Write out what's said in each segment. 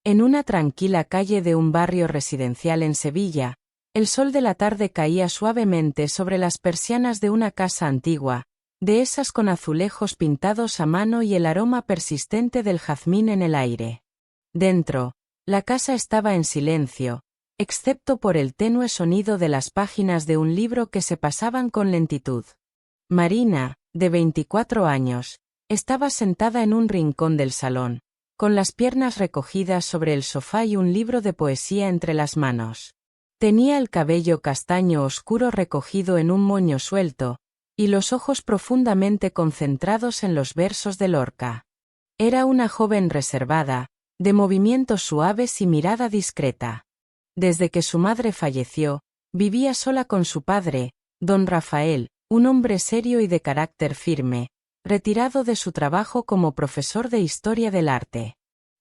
En una tranquila calle de un barrio residencial en Sevilla, el sol de la tarde caía suavemente sobre las persianas de una casa antigua, de esas con azulejos pintados a mano y el aroma persistente del jazmín en el aire. Dentro, la casa estaba en silencio, excepto por el tenue sonido de las páginas de un libro que se pasaban con lentitud. Marina, de 24 años, estaba sentada en un rincón del salón, con las piernas recogidas sobre el sofá y un libro de poesía entre las manos. Tenía el cabello castaño oscuro recogido en un moño suelto, y los ojos profundamente concentrados en los versos de Lorca. Era una joven reservada, de movimientos suaves y mirada discreta. Desde que su madre falleció, vivía sola con su padre, don Rafael, un hombre serio y de carácter firme, retirado de su trabajo como profesor de Historia del Arte.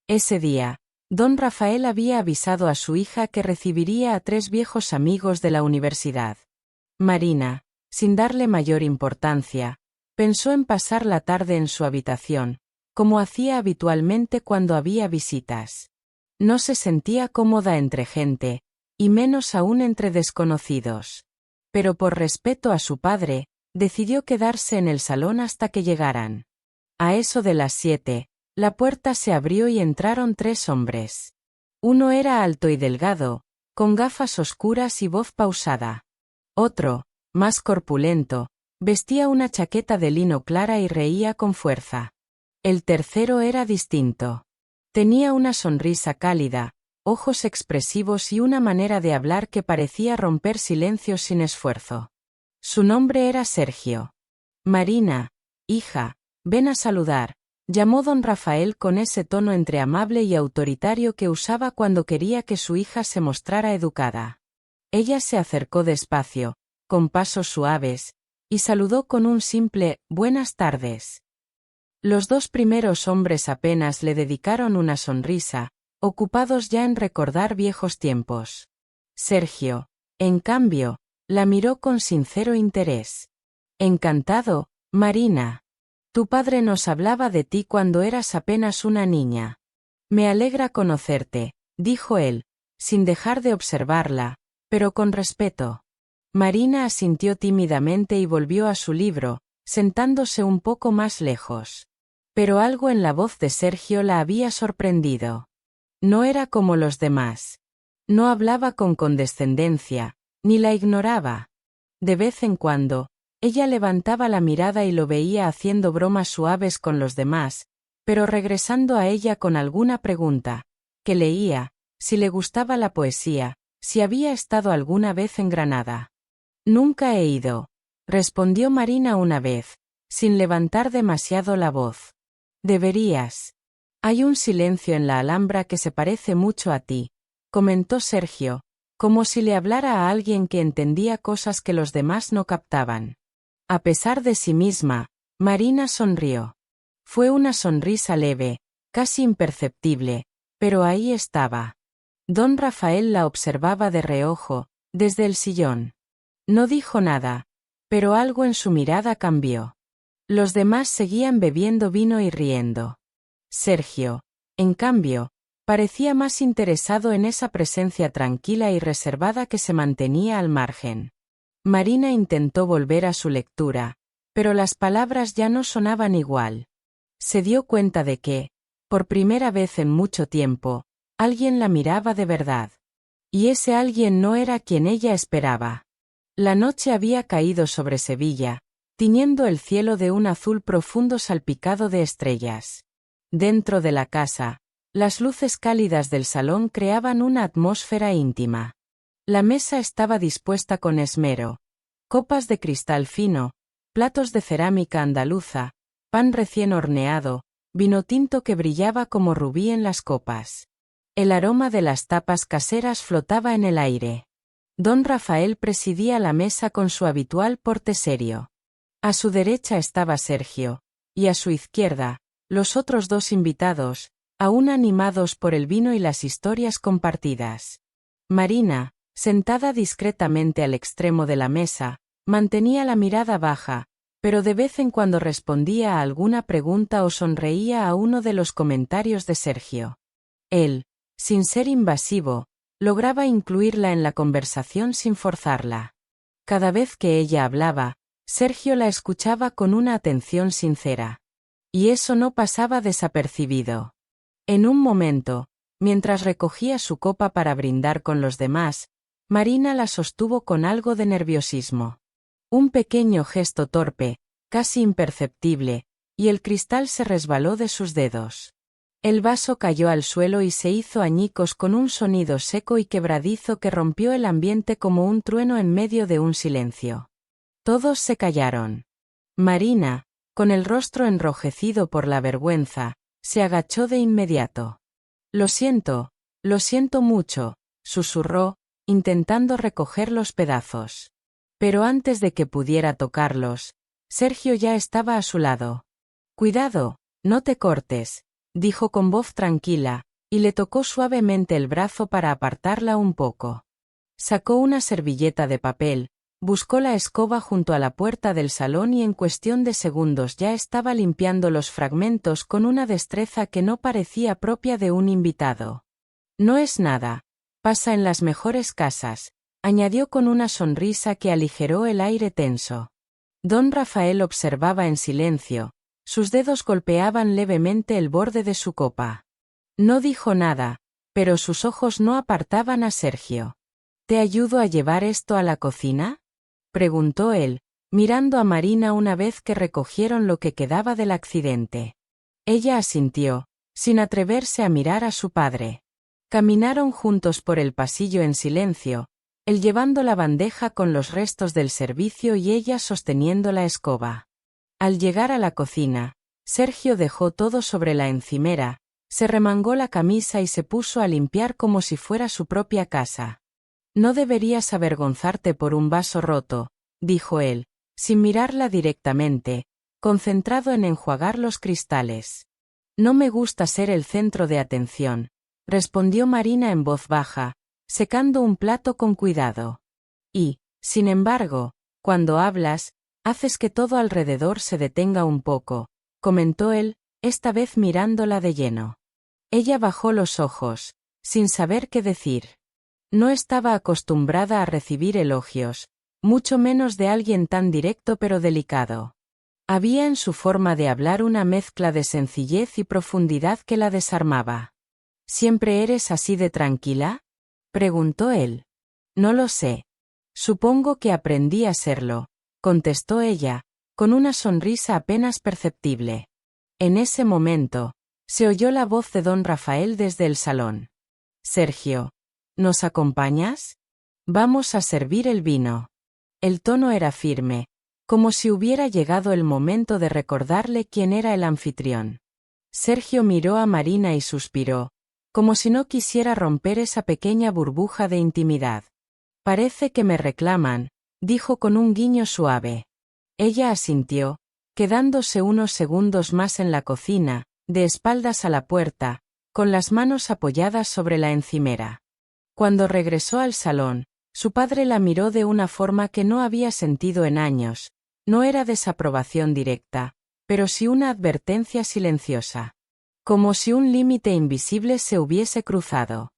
Ese día, don Rafael había avisado a su hija que recibiría a 3 viejos amigos de la universidad. Marina, sin darle mayor importancia, pensó en pasar la tarde en su habitación, como hacía habitualmente cuando había visitas. No se sentía cómoda entre gente, y menos aún entre desconocidos. Pero por respeto a su padre, decidió quedarse en el salón hasta que llegaran. A eso de las 7, la puerta se abrió y entraron 3 hombres. Uno era alto y delgado, con gafas oscuras y voz pausada. Otro, más corpulento, vestía una chaqueta de lino clara y reía con fuerza. El tercero era distinto. Tenía una sonrisa cálida, ojos expresivos y una manera de hablar que parecía romper silencios sin esfuerzo. Su nombre era Sergio. Marina, hija, ven a saludar, llamó don Rafael con ese tono entre amable y autoritario que usaba cuando quería que su hija se mostrara educada. Ella se acercó despacio, con pasos suaves, y saludó con un simple «buenas tardes». Los 2 primeros hombres apenas le dedicaron una sonrisa, ocupados ya en recordar viejos tiempos. Sergio, en cambio, la miró con sincero interés. «Encantado, Marina. Tu padre nos hablaba de ti cuando eras apenas una niña. Me alegra conocerte», dijo él, sin dejar de observarla, pero con respeto. Marina asintió tímidamente y volvió a su libro, sentándose un poco más lejos. Pero algo en la voz de Sergio la había sorprendido. No era como los demás. No hablaba con condescendencia, ni la ignoraba. De vez en cuando, ella levantaba la mirada y lo veía haciendo bromas suaves con los demás, pero regresando a ella con alguna pregunta, que leía, si le gustaba la poesía, si había estado alguna vez en Granada. «Nunca he ido», respondió Marina una vez, sin levantar demasiado la voz. «Deberías. Hay un silencio en la Alhambra que se parece mucho a ti», comentó Sergio, como si le hablara a alguien que entendía cosas que los demás no captaban. A pesar de sí misma, Marina sonrió. Fue una sonrisa leve, casi imperceptible, pero ahí estaba. Don Rafael la observaba de reojo, desde el sillón. No dijo nada, pero algo en su mirada cambió. Los demás seguían bebiendo vino y riendo. Sergio, en cambio, parecía más interesado en esa presencia tranquila y reservada que se mantenía al margen. Marina intentó volver a su lectura, pero las palabras ya no sonaban igual. Se dio cuenta de que, por primera vez en mucho tiempo, alguien la miraba de verdad. Y ese alguien no era quien ella esperaba. La noche había caído sobre Sevilla, tiñendo el cielo de un azul profundo salpicado de estrellas. Dentro de la casa, las luces cálidas del salón creaban una atmósfera íntima. La mesa estaba dispuesta con esmero. Copas de cristal fino, platos de cerámica andaluza, pan recién horneado, vino tinto que brillaba como rubí en las copas. El aroma de las tapas caseras flotaba en el aire. Don Rafael presidía la mesa con su habitual porte serio. A su derecha estaba Sergio, y a su izquierda, los otros 2 invitados, aún animados por el vino y las historias compartidas. Marina, sentada discretamente al extremo de la mesa, mantenía la mirada baja, pero de vez en cuando respondía a alguna pregunta o sonreía a uno de los comentarios de Sergio. Él, Sin ser invasivo, lograba incluirla en la conversación sin forzarla. Cada vez que ella hablaba, Sergio la escuchaba con una atención sincera. Y eso no pasaba desapercibido. En un momento, mientras recogía su copa para brindar con los demás, Marina la sostuvo con algo de nerviosismo. Un pequeño gesto torpe, casi imperceptible, y el cristal se resbaló de sus dedos. El vaso cayó al suelo y se hizo añicos con un sonido seco y quebradizo que rompió el ambiente como un trueno en medio de un silencio. Todos se callaron. Marina, con el rostro enrojecido por la vergüenza, se agachó de inmediato. Lo siento mucho, susurró, intentando recoger los pedazos. Pero antes de que pudiera tocarlos, Sergio ya estaba a su lado. Cuidado, no te cortes, dijo con voz tranquila, y le tocó suavemente el brazo para apartarla un poco. Sacó una servilleta de papel, buscó la escoba junto a la puerta del salón y en cuestión de segundos ya estaba limpiando los fragmentos con una destreza que no parecía propia de un invitado. No es nada. Pasa en las mejores casas, añadió con una sonrisa que aligeró el aire tenso. Don Rafael observaba en silencio, sus dedos golpeaban levemente el borde de su copa. No dijo nada, pero sus ojos no apartaban a Sergio. ¿Te ayudo a llevar esto a la cocina?, preguntó él, mirando a Marina una vez que recogieron lo que quedaba del accidente. Ella asintió, sin atreverse a mirar a su padre. Caminaron juntos por el pasillo en silencio, él llevando la bandeja con los restos del servicio y ella sosteniendo la escoba. Al llegar a la cocina, Sergio dejó todo sobre la encimera, se remangó la camisa y se puso a limpiar como si fuera su propia casa. No deberías avergonzarte por un vaso roto, dijo él, sin mirarla directamente, concentrado en enjuagar los cristales. No me gusta ser el centro de atención, respondió Marina en voz baja, secando un plato con cuidado. Y, sin embargo, cuando hablas, haces que todo alrededor se detenga un poco, comentó él, esta vez mirándola de lleno. Ella bajó los ojos, sin saber qué decir. No estaba acostumbrada a recibir elogios, mucho menos de alguien tan directo pero delicado. Había en su forma de hablar una mezcla de sencillez y profundidad que la desarmaba. ¿Siempre eres así de tranquila?, preguntó él. No lo sé. Supongo que aprendí a serlo, contestó ella, con una sonrisa apenas perceptible. En ese momento, se oyó la voz de don Rafael desde el salón. Sergio, ¿nos acompañas? Vamos a servir el vino. El tono era firme, como si hubiera llegado el momento de recordarle quién era el anfitrión. Sergio miró a Marina y suspiró, como si no quisiera romper esa pequeña burbuja de intimidad. Parece que me reclaman, dijo con un guiño suave. Ella asintió, quedándose unos segundos más en la cocina, de espaldas a la puerta, con las manos apoyadas sobre la encimera. Cuando regresó al salón, su padre la miró de una forma que no había sentido en años. No era desaprobación directa, pero sí una advertencia silenciosa. Como si un límite invisible se hubiese cruzado.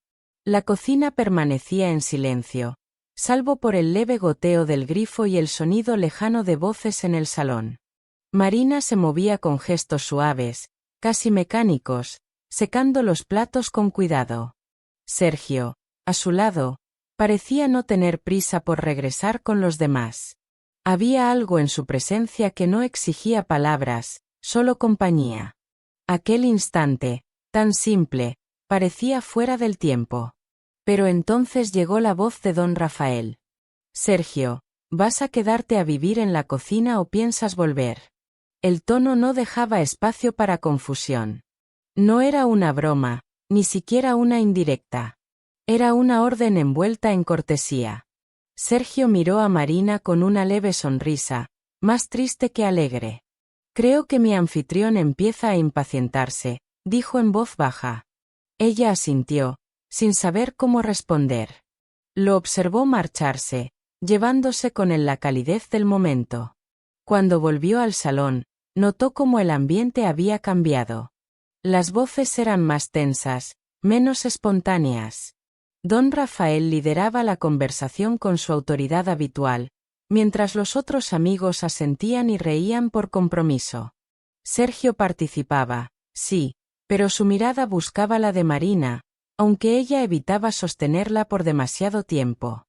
La cocina permanecía en silencio, salvo por el leve goteo del grifo y el sonido lejano de voces en el salón. Marina se movía con gestos suaves, casi mecánicos, secando los platos con cuidado. Sergio, a su lado, parecía no tener prisa por regresar con los demás. Había algo en su presencia que no exigía palabras, solo compañía. Aquel instante, tan simple, parecía fuera del tiempo. Pero entonces llegó la voz de don Rafael. Sergio, ¿vas a quedarte a vivir en la cocina o piensas volver? El tono no dejaba espacio para confusión. No era una broma, ni siquiera una indirecta. Era una orden envuelta en cortesía. Sergio miró a Marina con una leve sonrisa, más triste que alegre. Creo que mi anfitrión empieza a impacientarse, dijo en voz baja. Ella asintió, sin saber cómo responder. Lo observó marcharse, llevándose con él la calidez del momento. Cuando volvió al salón, notó cómo el ambiente había cambiado. Las voces eran más tensas, menos espontáneas. Don Rafael lideraba la conversación con su autoridad habitual, mientras los otros amigos asentían y reían por compromiso. Sergio participaba, sí, pero su mirada buscaba la de Marina, aunque ella evitaba sostenerla por demasiado tiempo.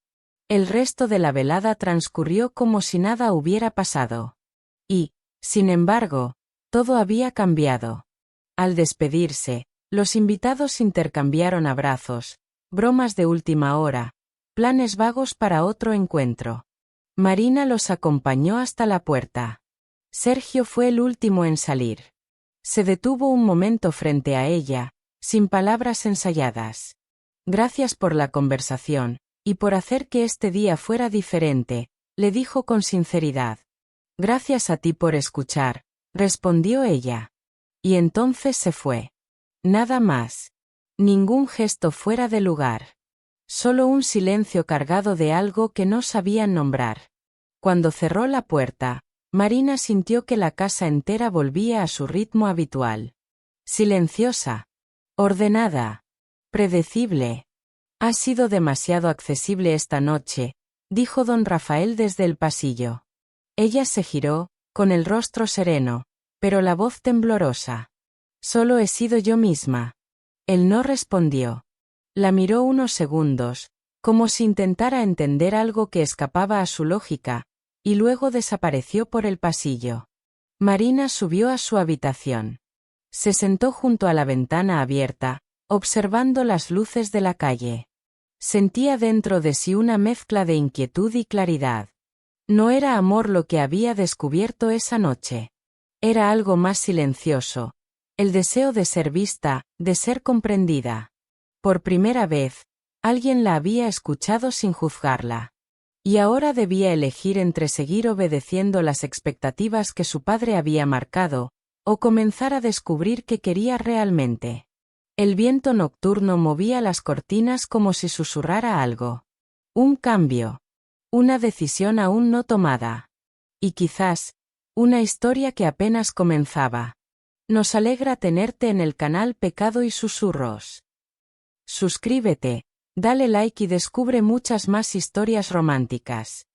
El resto de la velada transcurrió como si nada hubiera pasado. Y, sin embargo, todo había cambiado. Al despedirse, los invitados intercambiaron abrazos, bromas de última hora, planes vagos para otro encuentro. Marina los acompañó hasta la puerta. Sergio fue el último en salir. Se detuvo un momento frente a ella, sin palabras ensayadas. Gracias por la conversación, y por hacer que este día fuera diferente, le dijo con sinceridad. Gracias a ti por escuchar, respondió ella. Y entonces se fue. Nada más. Ningún gesto fuera de lugar. Solo un silencio cargado de algo que no sabían nombrar. Cuando cerró la puerta, Marina sintió que la casa entera volvía a su ritmo habitual. Silenciosa. Ordenada. Predecible. Ha sido demasiado accesible esta noche, dijo don Rafael desde el pasillo. Ella se giró, con el rostro sereno, pero la voz temblorosa. Solo he sido yo misma. Él no respondió. La miró unos segundos, como si intentara entender algo que escapaba a su lógica, y luego desapareció por el pasillo. Marina subió a su habitación. Se sentó junto a la ventana abierta, observando las luces de la calle. Sentía dentro de sí una mezcla de inquietud y claridad. No era amor lo que había descubierto esa noche. Era algo más silencioso. El deseo de ser vista, de ser comprendida. Por primera vez, alguien la había escuchado sin juzgarla. Y ahora debía elegir entre seguir obedeciendo las expectativas que su padre había marcado, o comenzar a descubrir qué quería realmente. El viento nocturno movía las cortinas como si susurrara algo. Un cambio. Una decisión aún no tomada. Y quizás, una historia que apenas comenzaba. Nos alegra tenerte en el canal Pecado y Susurros. Suscríbete, dale like y descubre muchas más historias románticas.